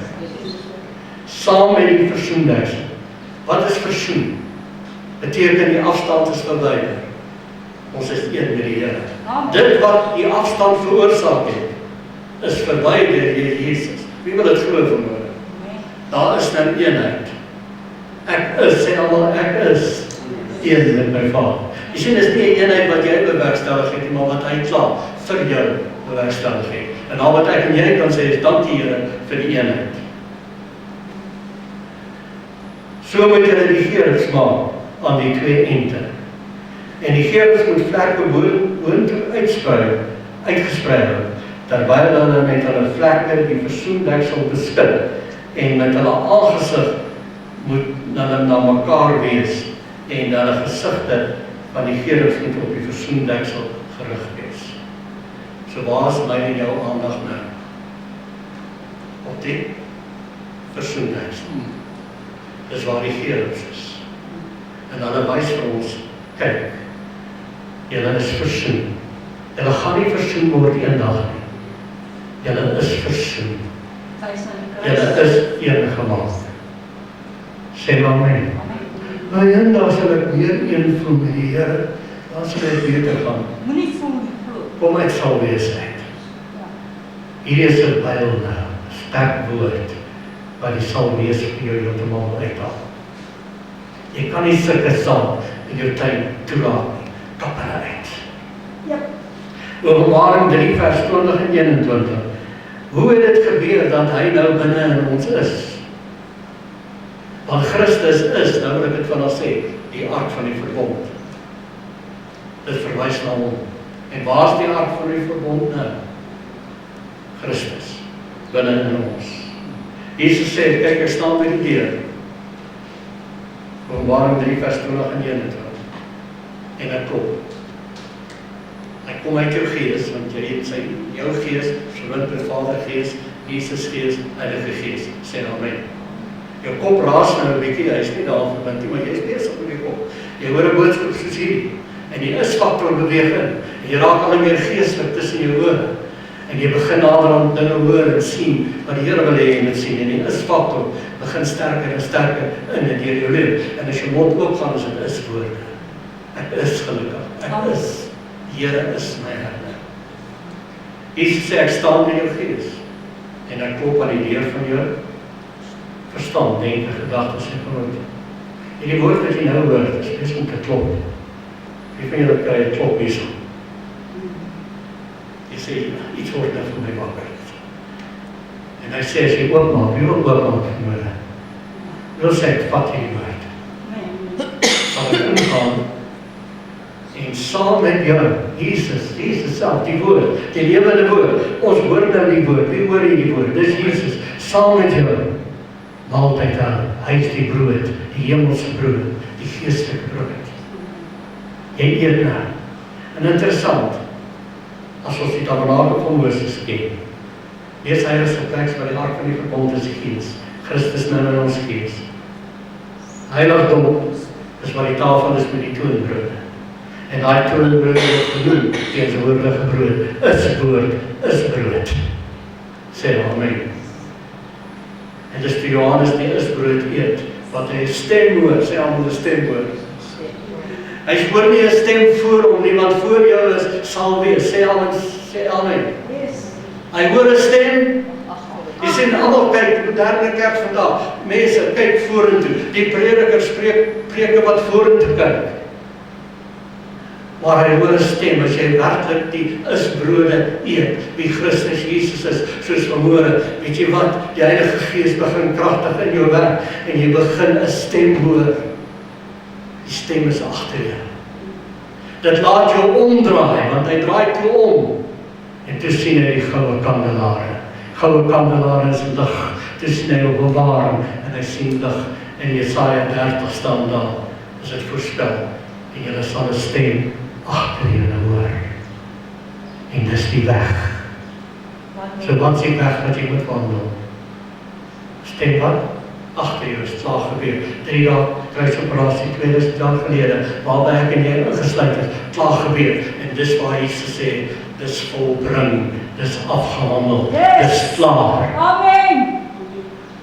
Saam met die versoendeksel. Wat is versoen? Beteken die afstand is verwyder. Ons is een met die Here. Dit wat die afstand veroorsaak het, is verwyder deur Jesus. Wie wil dit glo vanmôre? Daar is nou eenheid. Ek is, sê allemaal, ek is een met my Vader. Jy sien, is nie 'n eenheid wat jy bewerkstellig het, maar wat hy klaar vir jou bewerkstellig het. En al wat ek en jy kan sê is, dankie Here vir die eenheid. So moet julle die gerubs maak aan die twee ente. En die gerubs moet vlekke boontoe uitgesprei word, terwyl hulle met hulle vlekke die versoendeksel beskik, en met hulle aangesig moet hulle na mekaar wees, en hulle gesigte van die gerubs moet op die versoendeksel gerig wees. So waar is my en jou aandag nou? Op die versoendeksel. Dis waar die gerubs is. En hulle wys vir ons, kyk, julle is versoen. Julle gaan nie versoen word eendag nie. Julle is versoen. Julle is een gemaak. Sê maar my. Maar eendag sal ek weer een voel met die Here, dan sal ek beter gaan. Moenie voel nie glo. Kom uit sal wees uit. Hier is 'n byl nou, 'n sterk woord, wat die sal wees vir jou heeltemal uithaal. Jy kan nie sulke sal in jou tuin toelaat nie. Kap hulle uit. Ja. Openbaring 3 vers 20 en 21. Hoe het dit gebeur dat hy nou binne in ons is? Want Christus is, nou wil ek dit van ons sê, die ark van die verbond. Dit verwys na hom. En waar is die ark van die verbond nou? Christus, binne in ons. Jesus sê, kyk, ek staan by die deur. Openbaring 3 vers 20 en 21. En ek klop. Hy kom uit jou gees, want jy het jou gees, verbind met Vader gees, Jesus gees, Heilige Gees. Sê amen. Jou kop raas nou 'n bietjie, hy is nie daar verbind nie, maar jy is besig met die kop. Jy hoor 'n boodskap soos hierdie, en die is-faktor beweeg in, en jy raak al meer geestelik tussen jou ore, en jy begin nader aan dinge hoor en sien, wat die Here wil hê jy moet sien, en die is-faktor begin sterker en sterker in en deur jou lewe, en as jou mond oop gaan, is dit is-woorde. Ek is gelukkig, ek is, die Here is my herder. Jesus sê, ek staan in jou gees. En ek klop aan die deur van jou verstand, denke, gedagtes en gewoonte. En die woord wat jy nou hoor, is best om te klop. Wie van julle kry 'n klop hierso? Jy sê, iets word nou vir my wakker. En hy sê, as jy oopmaak, wie wil oopmaak vir my? Wil sê, ek vat hierdie woord. Sal ek ingaan en saam met jou, Jesus self, die woord, die lewende woord, ons hoor nou die woord, wie hoor die woord? Dis Jesus, saam met jou, maaltyd aan, hy is die brood, die hemelse brood, die geestelike brood. Jy eet nou. En interessant, as ons die tabernakel van Moses ken, lees hy is 'n teks waar die ark van die verbond is die gees, Christus nou in ons gees. Heiligdom is waar die tafel is met die toonbrode. En daai toonbrode word genoem teenwoordige brood, is woord, is brood. Sê amen. En dis vir Johannes die is brood eet, wat hy 'n stem hoor, sê almal 'n stem hoor. Hy hoor nie 'n stem voor hom nie, want voor jou is sal wees, sê amen. Yes. Hy hoor 'n stem. Jy sien almal kyk, die moderne kerk vandag, mense kyk vorentoe. Die prediker preke wat vorentoe kyk. Maar hy hoor 'n stem, as jy werklik die isbrode eet, wie Christus Jesus is, soos vanmôre, weet jy wat, die Heilige Gees begin kragtig in jou werk, en jy begin 'n stem hoor. Die stem is agter jou. Dit laat jou omdraai, want hy draai toe om, en toe sien hy die goue kandelare. Goue kandelare is lig, toe sien hy Openbaring, en hy sien lig, en Jesaja 30 staan daar, is dit voorspel, en julle sal 'n stem agter julle hoor. En dis die weg. So wat is die weg wat jy moet wandel? Stem wat? Agter jou is klaar gebeur. 3 dae kruisoperasie 2000 jaar gelede, waarby ek en jy ingesluit is, klaar gebeur. En dis waar Jesus sê, dis volbring, dis afgehandel, dis klaar. Amen.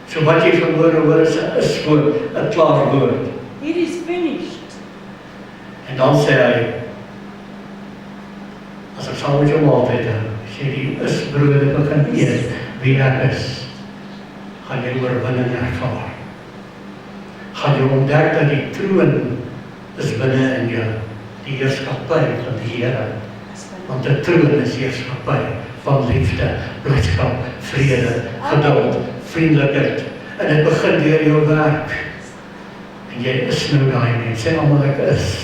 So wat jy vanmôre hoor is 'n is-woord, 'n klaar woord. It is finished. En dan sê hy, as ek saam met jou maaltyd hou, as jy die isbrode begin eet, wie ek is, gaan jy oorwinning ervaar. Gaan jy ontdek dat die troon is binne in jou, die heerskappy van die Here. Want 'n troon is heerskappy van liefde, blydskap, vrede, geduld, vriendelikheid. En dit begin deur jou werk. En jy is nou daai mens, sê almal ek is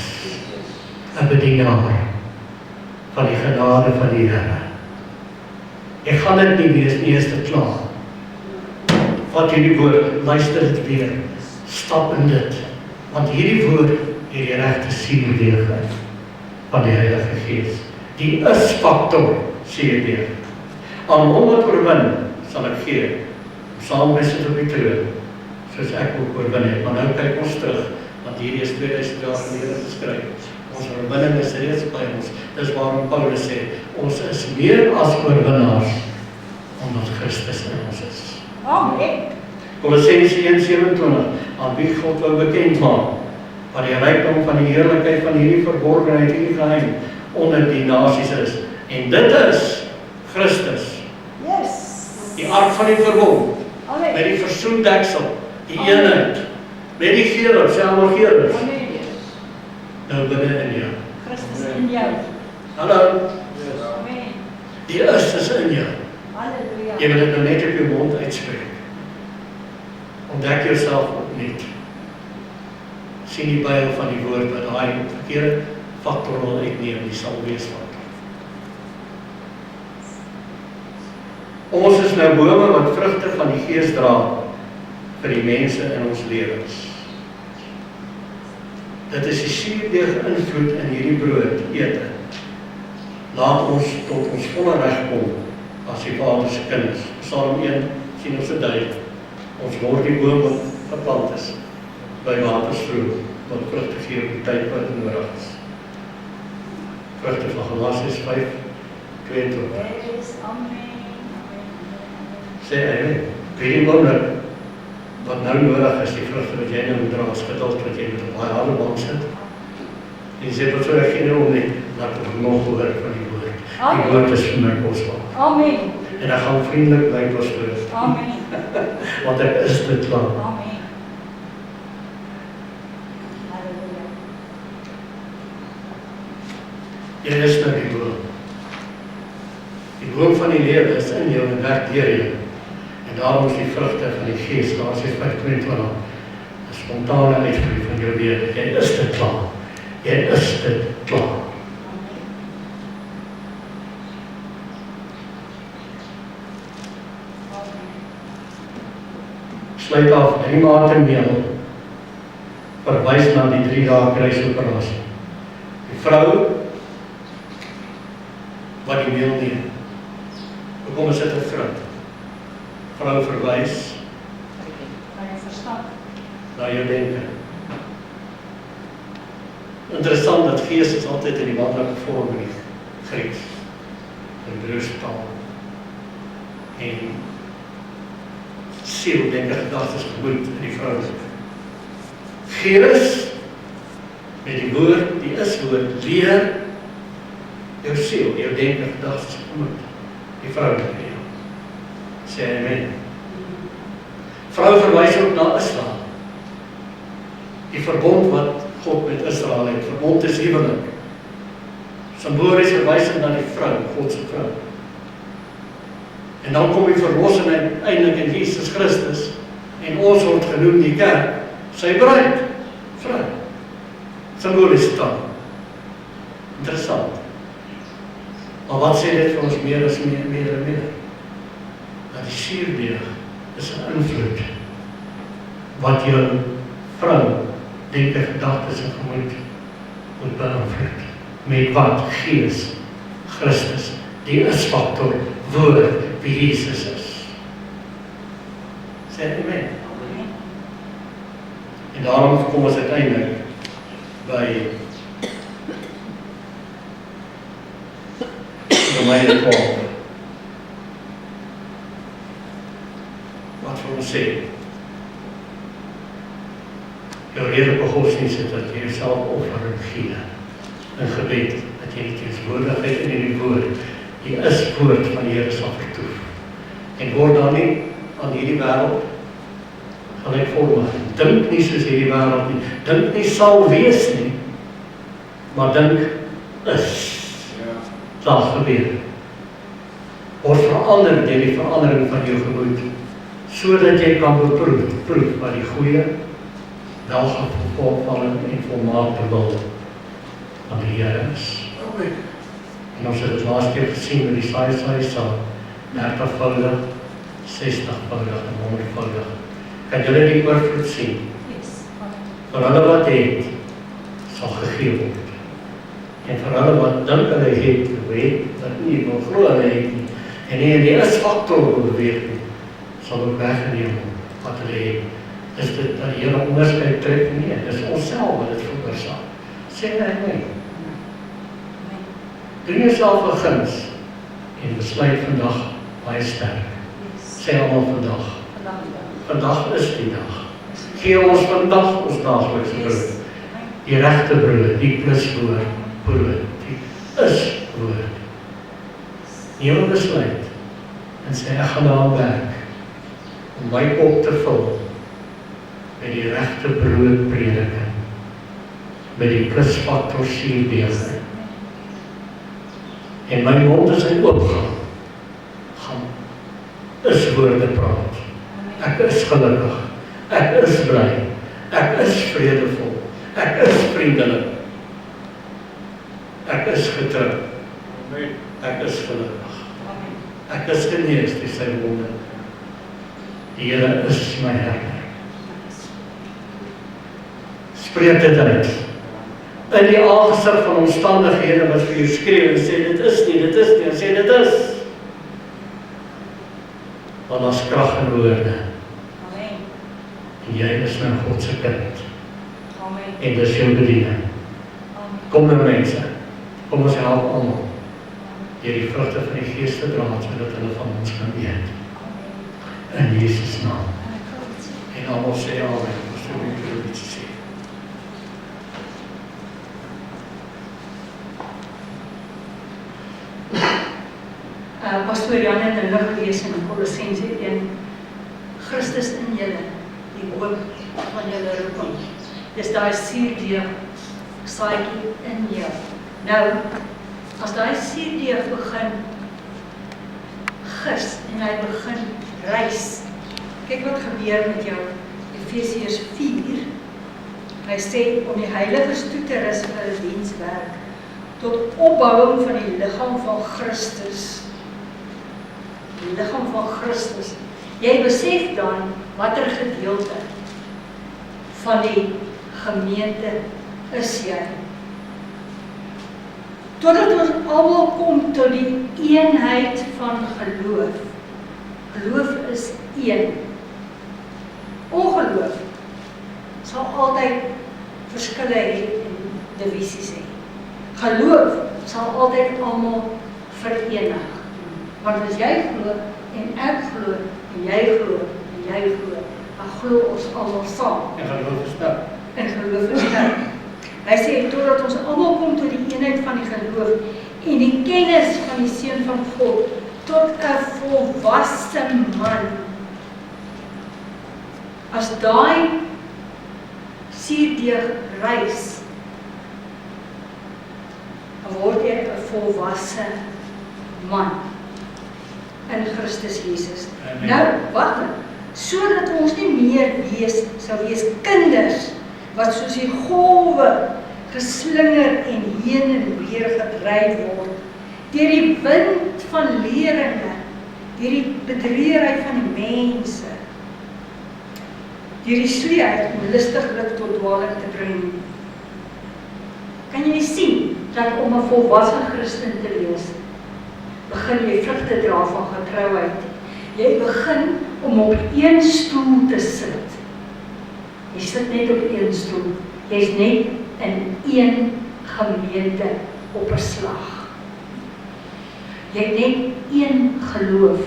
'n bedienaar van die genade van die Here. Ek gaan dit nie wees nie, is dit klaar. Vat hierdie woord, luister dit weer, stap in dit, want hierdie woord het die regte siebeweegheid van die Heilige Gees. Die is-faktor, sê jy weer. Aan hom wat oorwin, sal ek gee, saam met sit op die troon, soos ek ook oorwin het. Maar nou kyk ons terug, want hierdie is 2000 jaar gelede geskryf. Ons oorwinning is reeds by ons. Dis waarom Paulus sê, ons is meer as oorwinnaars, omdat Christus in ons is. Amen. Kolossense 1:27, aan wie God wou bekend maak, wat die rykdom van die heerlikheid van hierdie verborgenheid, hierdie geheim, onder die nasies is. En dit is Christus, Yes. die ark van die verbond, met Amen. die versoendeksel, die eenheid, met die gerubs, sê almal gerubs, Amen. nou binne in jou. Christus in jou. Hallo, Amen. die is in jou. Halleluja. Jy wil dit nou net op jou mond uitspreek. Ontdek jouself opnuut. Sien die Bybel van die woord wat daai verkeerde faktor uitneem, die sal wees faktor. Ons is nou bome wat vrugte van die Gees dra vir die mense in ons lewens. Dit is die suurdeeg invloed in hierdie brood ete. Laat ons tot ons volle reg kom as die Vader se kinders. Psalm 1 sien ons dit duidelik. Ons word die boom wat geplant is by watersvloei, wat vrugte gee op die tyd wat nodig is. Vrugte van Galasiërs 5:22. Yes. Amen. Sê hy, weet jy wonder, wat nou nodig is, die vrugte wat jy nou moet dra, as geduld wat jy moet op daai harde bank sit. En jy sê, wat sou ek gee nou om nie, laat ek nog hoor van die woord. Die woord is vir my kosbaar. Amen. En ek gaan vriendelik bly pastoor, Amen. want ek is dit klaar. Amen. Halleluja. Jy is nou die boom. Die boom van die lewe is in jou en werk deur jou. En daarom is die vrugte van die Gees, Galasiërs 5:22, 'n spontane uitspreek van jou lewe. Jy is dit klaar. Jy is dit klaar. Sluit af 3 mate meel, verwys na die 3 dae kruisoperasie. Die vrou wat die meel neem. Hoekom is dit 'n vrou? Vrou verwys Kan jy verstaan? na jou denke. Interessant dat gees is altyd in die manlike vorm in die Grieks, in Hebreëstaal. En siel, denke, gedagtes, gemoed in die vrouwelike. Gees, met die woord, die is-woord, leer jou siel, jou denke, gedagtes, gemoed, die vrouwelike. Sê amen. Vrou verwys ook na Israel. Die verbond wat God met Israel het, verbond is huwelik. Simbolies verwysend na die vrou, God se vrou. En dan kom die verlossing uiteindelik in Jesus Christus en ons word genoem die kerk, sy bruid, vrou. Simbolies taal. Interessant. Maar wat sê dit vir ons meer as meer? Dat die suurdeeg is 'n invloed wat jou vrou, denke, gedagtes en gemoed moet beïnvloed. Met wat? Gees, Christus, die is-faktor, woord, wie Jesus is. Sê amen. En daarom kom ons uiteindelik by Romeine 12. Wat vir ons sê? Jou redelike godsdienst is dat jy jouself offer en gee in gebed, dat jy die teenwoordigheid in die woord, die is-woord van die Here sal vertoef. En word dan nie aan hierdie wêreld gelykvormig. Dink nie soos hierdie wêreld nie. Dink nie sal wees nie, maar dink is. Sal gebeur. Word verander deur die verandering van jou gemoed, sodat jy kan proef wat die goeie, welgevallen en volmaakte wil van die Here is. En ons het het laatst keer gesien met die saai-saai-saai, 30voudig, 60voudig en 100voudig. Kan julle die oorvloed sien? Vir hulle wat het, sal gegee word. En vir hulle wat dink hulle het, dat nie wil glo hulle het nie, en nie in die is-faktor wil weet nie, sal ook weggeneem wat hulle het. Is dit dat die Here onderskeid trek? Nee, dis ons self wat dit veroorsaak. Sê nee. Doen jouself 'n guns en besluit vandag baie sterk. Sê almal vandag. Vandag is die dag. Gee ons vandag ons daaglikse brood. Die regte brood, die pluswoord, brood, die is-woord. Neem 'n besluit en sê ek gaan daaraan werk om my kop te vul met die regte brood prediking, met die plusfaktor suurdeeg. En my mond is oopgaan, gaan is-woorde praat. Ek is gelukkig, ek is bly, ek is vredevol, ek is vriendelik, ek is getrou, ek is gelukkig, ek is genees deur sy wonde. Die Here is my herder. Spreek dit uit. In die aangesig van omstandighede wat vir jou skreeu en sê dit is nie, en sê dit is. Want daar's krag in woorde. Amen. En jy is nou God se kind. Amen. En dis jou bediening. Kom nou mense, kom ons help almal deur die vrugte van die Gees te dra, sodat hulle van ons kan eet. In Jesus naam. En almal sê amen. Ons wil iets sê. Pastoor Jan het nou gelees in Kolossense 1, Christus in julle, die hoop van julle roeping. Dis daai suurdeeg saadjie in jou. Nou, as daai suurdeeg begin gis en hy begin reis, kyk wat gebeur met jou. Efesiërs 4, hy sê om die heiliges toe te rus vir hulle dienswerk, tot opbouing van die liggaam van Christus. Die liggaam van Christus. Jy besef dan watter gedeelte van die gemeente is jy. Totdat ons almal kom tot die eenheid van geloof. Geloof is een. Ongeloof sal altyd verskille hê en divisies hê. Geloof sal altyd almal verenig. Want as jy glo en ek glo en jy glo en jy glo, dan glo ons almal saam. En geloof is sterk. En geloof is sterk. Hy sê totdat ons almal kom tot die eenheid van die geloof en die kennis van die Seun van God, tot 'n volwasse man. As daai suurdeeg reis, dan word jy 'n volwasse man in Christus Jesus. Amen. Nou, wat? Sodat ons nie meer sal wees kinders wat soos die golwe geslinger en heen en weer gedryf word deur die wind van leringe, deur die bedriegerheid van die mense, deur die sleeheid om lustiglik tot dwaling te bring. Kan jy nie sien dat om 'n volwasse Christen te wees, begin jy vrugte dra van getrouheid. Jy begin om op een stoel te sit. Jy sit net op een stoel. Jy's net in een gemeente op 'n slag. Jy het net een geloof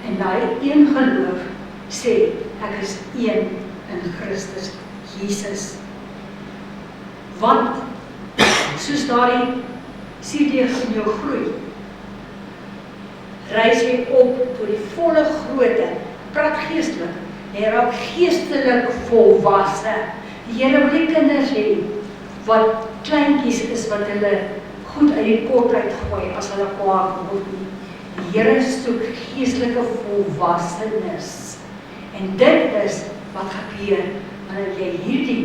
en daai een geloof sê ek is een in Christus Jesus. Want soos daardie suurdeeg in jou groei, reis jy op tot die volle grootte, praat geestelik, jy raak geestelik volwasse. Die Here wil nie kinders hê wat kleintjies is wat hulle goed uit die pot uitgooi as hulle kwaad word nie. Die Here soek geestelike volwassenes. En dit is wat gebeur wanneer jy hierdie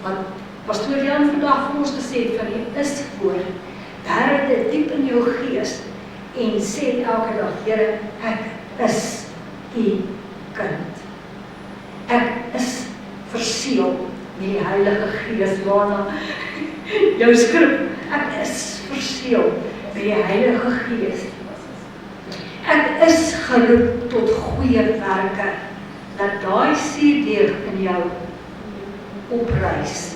wat Pastoor Jan vandag vir ons gesê het van die is woord, bære dit diep in jou gees en sê elke dag, Here, ek is u kind. Ek is verseël met die Heilige Gees, Lana, jou skrif, ek is verseël met die Heilige Gees. Ek is geroep tot goeie werke, dat daai suurdeeg in jou opreis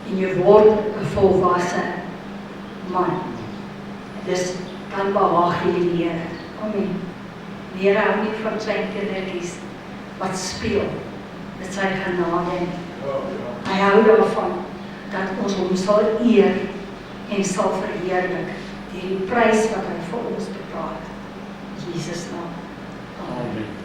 en jy word 'n volwasse man. Dis dan behaag jy die Here. Amen. Die Here hou nie van klein kindertjies wat speel met sy genade. Hy hou daarvan dat ons hom sal eer en sal verheerlik deur die prys wat hy vir ons betaal het. In Jesus naam. Amen.